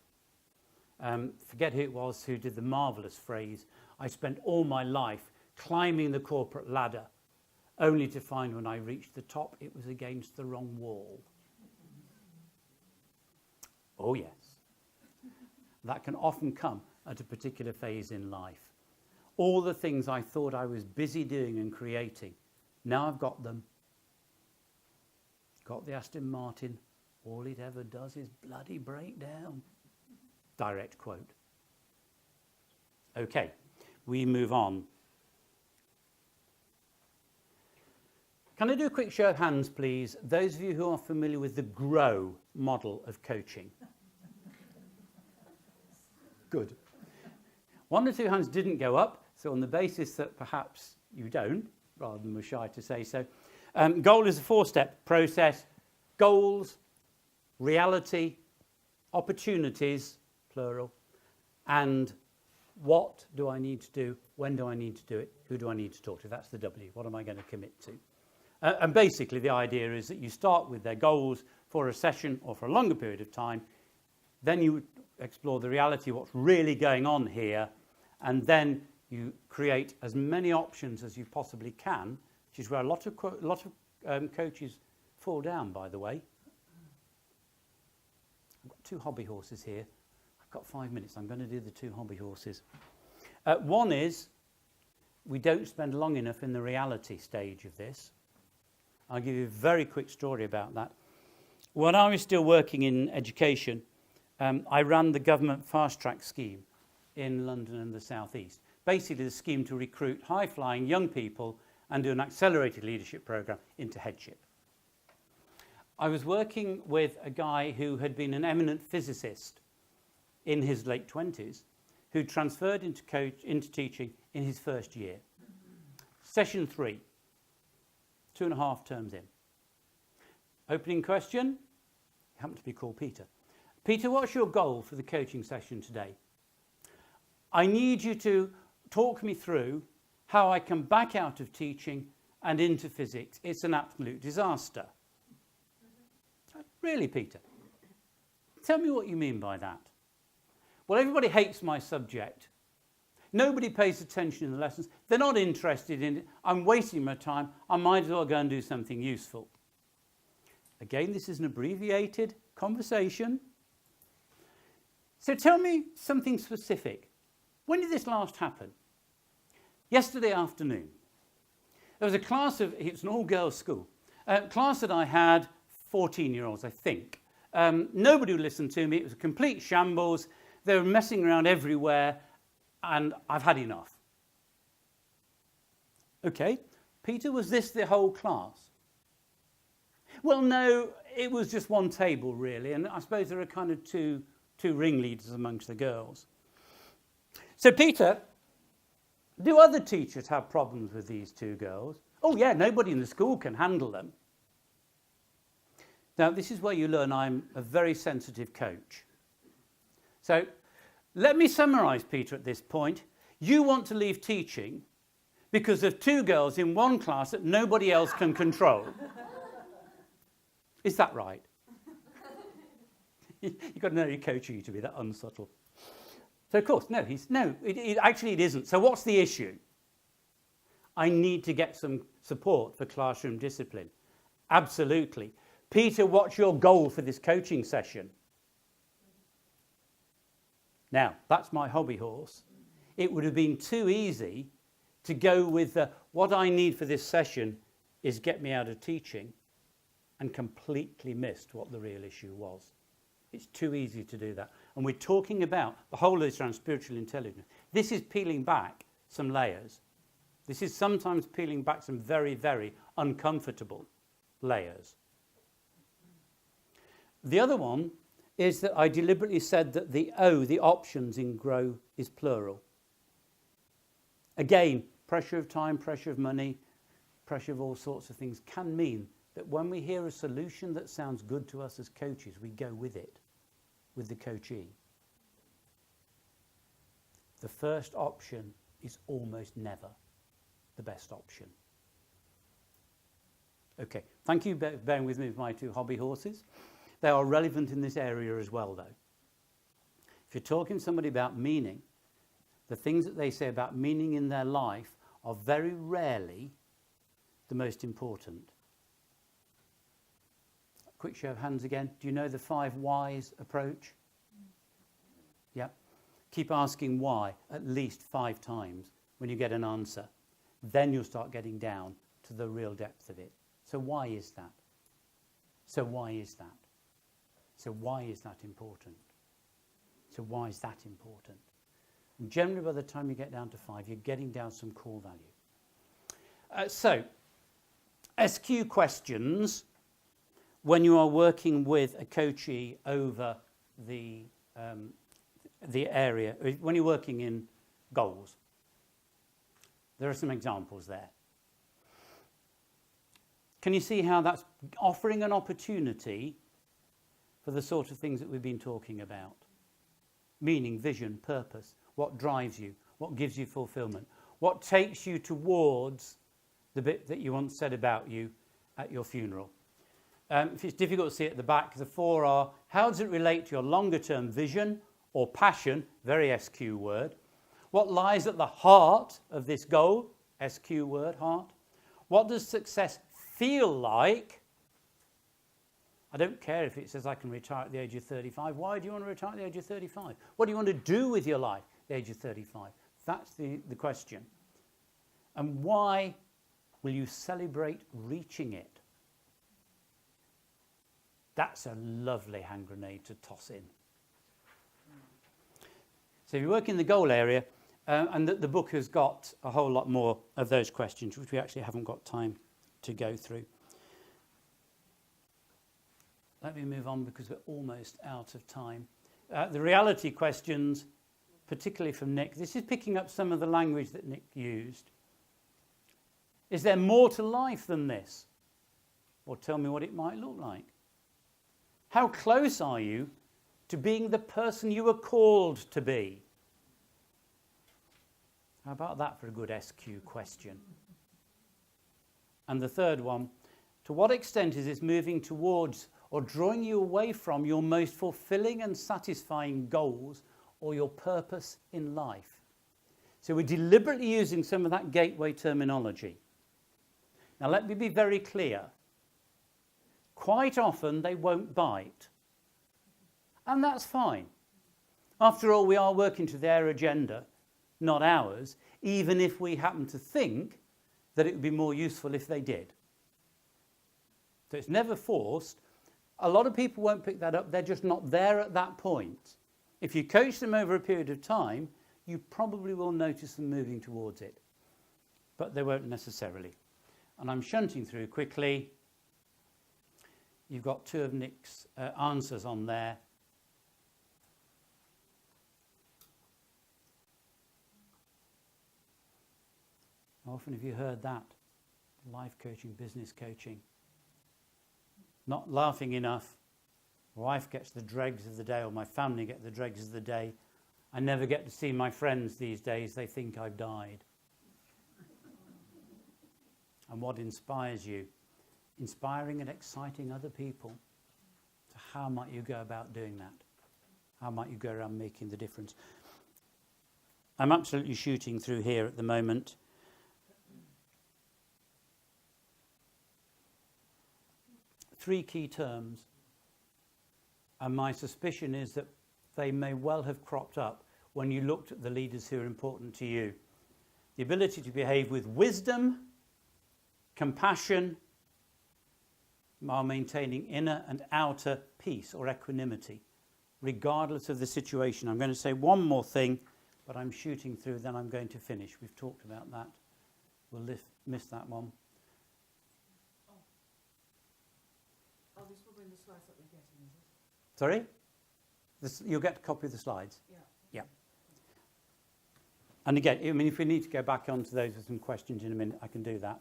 Forget who it was who did the marvellous phrase, I spent all my life climbing the corporate ladder, only to find when I reached the top it was against the wrong wall. Oh yes. That can often come at a particular phase in life. All the things I thought I was busy doing and creating, now I've got them. Got the Aston Martin, all it ever does is bloody break down. Direct quote. Okay, we move on. Can I do a quick show of hands, please? Those of you who are familiar with the GROW model of coaching. Good. One or two hands didn't go up, so on the basis that perhaps you don't, rather than were shy to say so. Goal is a 4-step process. Goals, reality, opportunities, plural, and what do I need to do, when do I need to do it, who do I need to talk to? That's the W. What am I going to commit to? And basically the idea is that you start with their goals for a session or for a longer period of time, then you explore the reality, what's really going on here, and then you create as many options as you possibly can, which is where a lot of coaches fall down, by the way. I've got 2 hobby horses here. I've got 5 minutes. I'm going to do the 2 hobby horses. One is we don't spend long enough in the reality stage of this. I'll give you a very quick story about that. When I was still working in education, I ran the government fast-track scheme in London and the South East. Basically, the scheme to recruit high-flying young people and do an accelerated leadership program into headship. I was working with a guy who had been an eminent physicist in his late 20s, who transferred into teaching in his first year. Session 3, 2.5 terms in. Opening question, he happened to be called Peter. Peter, what's your goal for the coaching session today? I need you to talk me through how I can back out of teaching and into physics. It's an absolute disaster. Really, Peter? Tell me what you mean by that. Well, everybody hates my subject. Nobody pays attention in the lessons. They're not interested in it. I'm wasting my time. I might as well go and do something useful. Again, this is an abbreviated conversation. So tell me something specific. When did this last happen? Yesterday afternoon. There was a class of, it's an all-girls school, a class that I had, 14-year-olds, I think. Nobody would listen to me. It was a complete shambles. They were messing around everywhere, and I've had enough. Okay, Peter, was this the whole class? Well, no, it was just one table, really, and I suppose there are kind of two ringleaders amongst the girls. So, Peter, do other teachers have problems with these 2 girls? Oh, yeah, nobody in the school can handle them. Now, this is where you learn I'm a very sensitive coach. So, let me summarise, Peter, at this point. You want to leave teaching because of 2 girls in one class that nobody else can control. Is that right? You've got to know your coaching to be that unsubtle. So, of course, actually it isn't. So what's the issue? I need to get some support for classroom discipline. Absolutely. Peter, what's your goal for this coaching session? Now, that's my hobby horse. It would have been too easy to go with what I need for this session is get me out of teaching, and completely missed what the real issue was. It's too easy to do that. And we're talking about the whole of this around spiritual intelligence. This is peeling back some layers. This is sometimes peeling back some very, very uncomfortable layers. The other one is that I deliberately said that the O, the options in grow, is plural. Again, pressure of time, pressure of money, pressure of all sorts of things can mean that when we hear a solution that sounds good to us as coaches, we go with it, with the coachee. The first option is almost never the best option. Okay, thank you for bearing with me with my two hobby horses. They are relevant in this area as well, though. If you're talking to somebody about meaning, the things that they say about meaning in their life are very rarely the most important. Quick show of hands again. Do you know the 5 whys approach? Yeah. Keep asking why at least 5 times when you get an answer. Then you'll start getting down to the real depth of it. So why is that? So why is that? So why is that important? So why is that important? And generally by the time you get down to 5, you're getting down some core value. So SQ questions when you are working with a coachee over the area, when you're working in goals. There are some examples there. Can you see how that's offering an opportunity for the sort of things that we've been talking about? Meaning, vision, purpose, what drives you, what gives you fulfillment, what takes you towards the bit that you once said about you at your funeral. If it's difficult to see at the back, the 4 are, how does it relate to your longer term vision or passion, very SQ word? What lies at the heart of this goal, SQ word, heart? What does success feel like? I don't care if it says I can retire at the age of 35. Why do you want to retire at the age of 35? What do you want to do with your life at the age of 35? That's the question. And why will you celebrate reaching it? That's a lovely hand grenade to toss in. So if you work in the goal area, and the book has got a whole lot more of those questions, which we actually haven't got time to go through. Let me move on because we're almost out of time. The reality questions, particularly from Nick. This is picking up some of the language that Nick used. Is there more to life than this? Or tell me what it might look like. How close are you to being the person you were called to be? How about that for a good SQ question? And the third one, to what extent is this moving towards or drawing you away from your most fulfilling and satisfying goals or your purpose in life? So we're deliberately using some of that gateway terminology. Now let me be very clear. Quite often they won't bite. And that's fine. After all, we are working to their agenda, not ours, even if we happen to think that it would be more useful if they did. So it's never forced. A lot of people won't pick that up. They're just not there at that point. If you coach them over a period of time, you probably will notice them moving towards it. But they won't necessarily. And I'm shunting through quickly. You've got 2 of Nick's answers on there. How often have you heard that? Life coaching, business coaching. Not laughing enough. My wife gets the dregs of the day, or my family get the dregs of the day. I never get to see my friends these days. They think I've died. And what inspires you? Inspiring and exciting other people. So how might you go about doing that? How might you go around making the difference? I'm absolutely shooting through here at the moment. Three key terms, and my suspicion is that they may well have cropped up when you looked at the leaders who are important to you. The ability to behave with wisdom, compassion, while maintaining inner and outer peace or equanimity, regardless of the situation. I'm going to say one more thing, but I'm shooting through, then I'm going to finish. We've talked about that We'll miss that one. Oh, this will bring the slides that we're getting, is it? Sorry? You'll get a copy of the slides. Yeah. Yeah. And again, I mean, if we need to go back onto those with some questions in a minute, I can do that.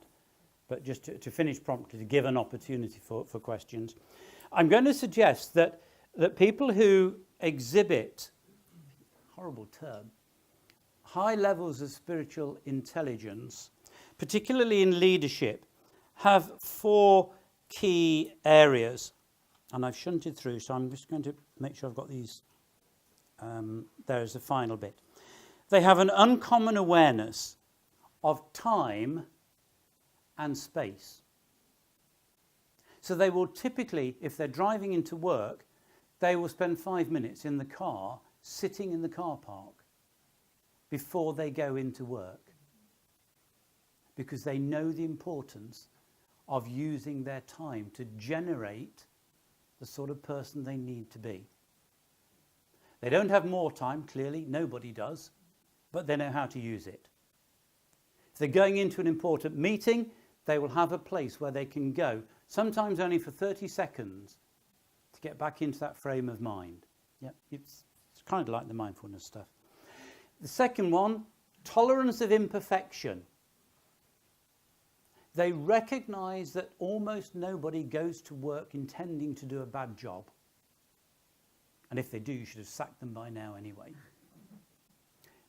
But just to finish promptly, to give an opportunity for questions, I'm going to suggest that people who exhibit, horrible term, high levels of spiritual intelligence, particularly in leadership, have 4 key areas. And I've shunted through, so I'm just going to make sure I've got these. There's the final bit. They have an uncommon awareness of time and space. So they will typically, if they're driving into work, they will spend 5 minutes in the car, sitting in the car park, before they go into work. Because they know the importance of using their time to generate the sort of person they need to be. They don't have more time, clearly, nobody does, but they know how to use it. If they're going into an important meeting, they will have a place where they can go, sometimes only for 30 seconds, to get back into that frame of mind. Yeah, it's kind of like the mindfulness stuff. The second one, tolerance of imperfection. They recognise that almost nobody goes to work intending to do a bad job. And if they do, you should have sacked them by now anyway.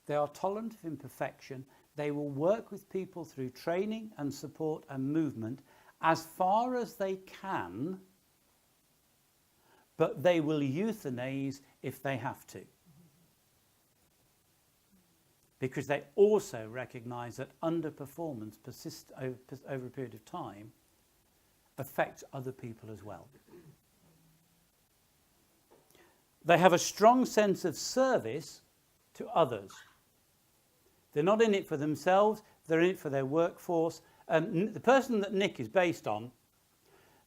They are tolerant of imperfection. They will work with people through training and support and movement as far as they can, but they will euthanize if they have to. Because they also recognise that underperformance persists over a period of time affects other people as well. They have a strong sense of service to others. They're not in it for themselves, they're in it for their workforce. The person that Nick is based on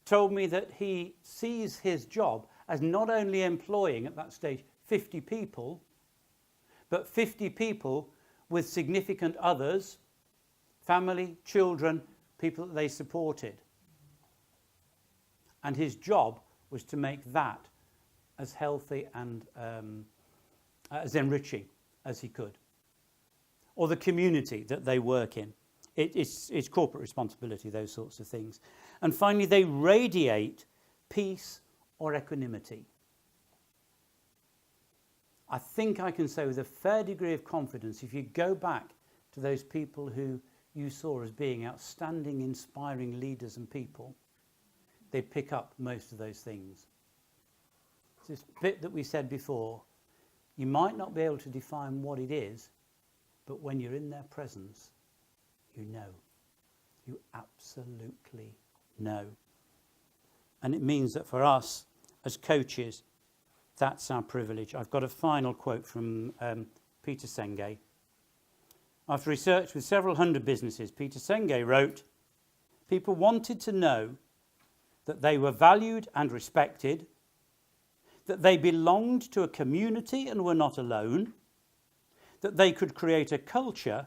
told me that he sees his job as not only employing, at that stage, 50 people, but 50 people with significant others, family, children, people that they supported. And his job was to make that as healthy and as enriching as he could. Or the community that they work in. It's corporate responsibility, those sorts of things. And finally, they radiate peace or equanimity. I think I can say with a fair degree of confidence, if you go back to those people who you saw as being outstanding, inspiring leaders and people, they pick up most of those things. It's this bit that we said before, you might not be able to define what it is, but when you're in their presence, you know. You absolutely know. And it means that for us, as coaches, that's our privilege. I've got a final quote from Peter Senge. After research with several hundred businesses, Peter Senge wrote, people wanted to know that they were valued and respected, that they belonged to a community and were not alone, that they could create a culture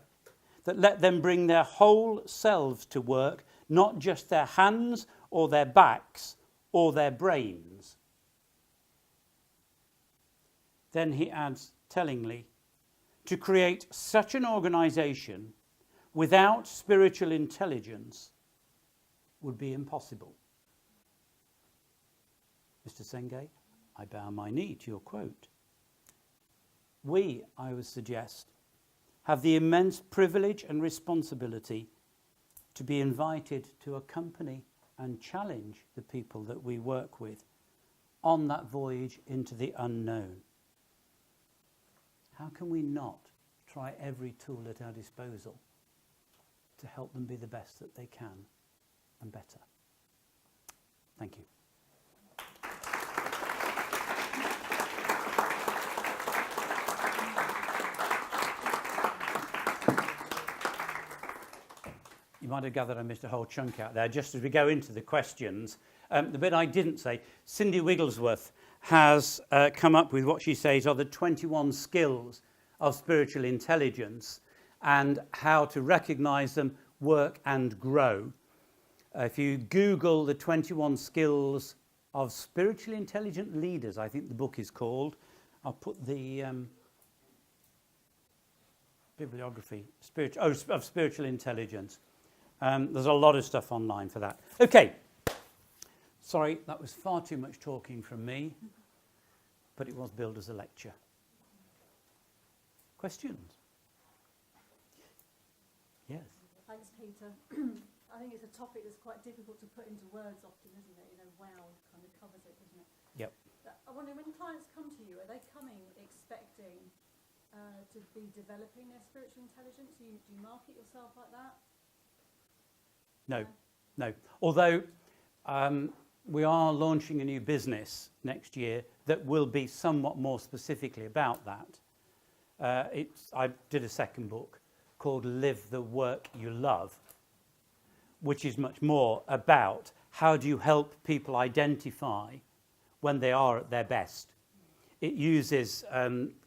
that let them bring their whole selves to work, not just their hands or their backs or their brains. Then he adds tellingly, to create such an organisation without spiritual intelligence would be impossible. Mr. Senge, I bow my knee to your quote. We, I would suggest, have the immense privilege and responsibility to be invited to accompany and challenge the people that we work with on that voyage into the unknown. How can we not try every tool at our disposal to help them be the best that they can and better? Thank you. You might have gathered I missed a whole chunk out there. Just as we go into the questions, the bit I didn't say, Cindy Wigglesworth has come up with what she says are the 21 skills of spiritual intelligence and how to recognise them, work and grow. If you Google the 21 skills of spiritually intelligent leaders, I think the book is called. I'll put the bibliography of spiritual intelligence. There's a lot of stuff online for that. Okay. Sorry, that was far too much talking from me, but it was billed as a lecture. Questions? Yes. Thanks, Peter. I think it's a topic that's quite difficult to put into words often, isn't it? You know, wow kind of covers it, doesn't it? Yep. But I wonder, when clients come to you, are they coming expecting to be developing their spiritual intelligence? Do you market yourself like that? No. Although we are launching a new business next year that will be somewhat more specifically about that. I did a second book called Live the Work You Love, which is much more about how do you help people identify when they are at their best. It uses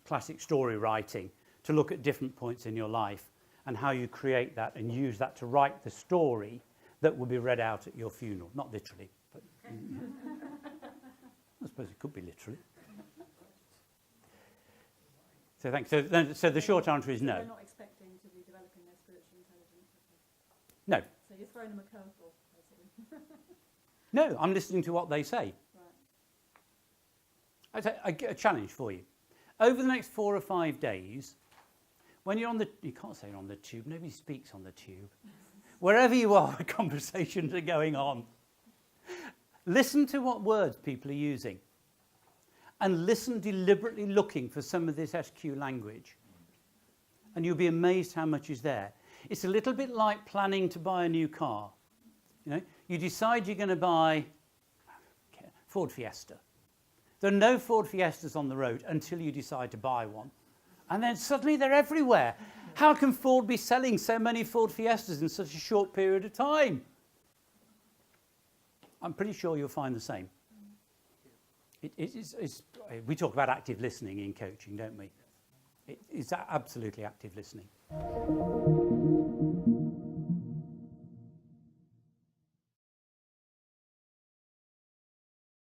classic story writing to look at different points in your life and how you create that and use that to write the story that will be read out at your funeral. Not literally, but I suppose it could be literally. So thanks. So the short answer is no. They're not expecting to be developing their spiritual intelligence. No. So you're throwing them a curveball, basically. No, I'm listening to what they say. Right. I get a challenge for you. Over the next 4 or 5 days, when you're on you can't say you're on the tube, nobody speaks on the tube. Wherever you are, conversations are going on. Listen to what words people are using. And listen deliberately looking for some of this SQ language. And you'll be amazed how much is there. It's a little bit like planning to buy a new car. You know, you decide you're going to buy Ford Fiesta. There are no Ford Fiestas on the road until you decide to buy one. And then suddenly they're everywhere. How can Ford be selling so many Ford Fiestas in such a short period of time? I'm pretty sure you'll find the same. We talk about active listening in coaching, don't we? It's absolutely active listening.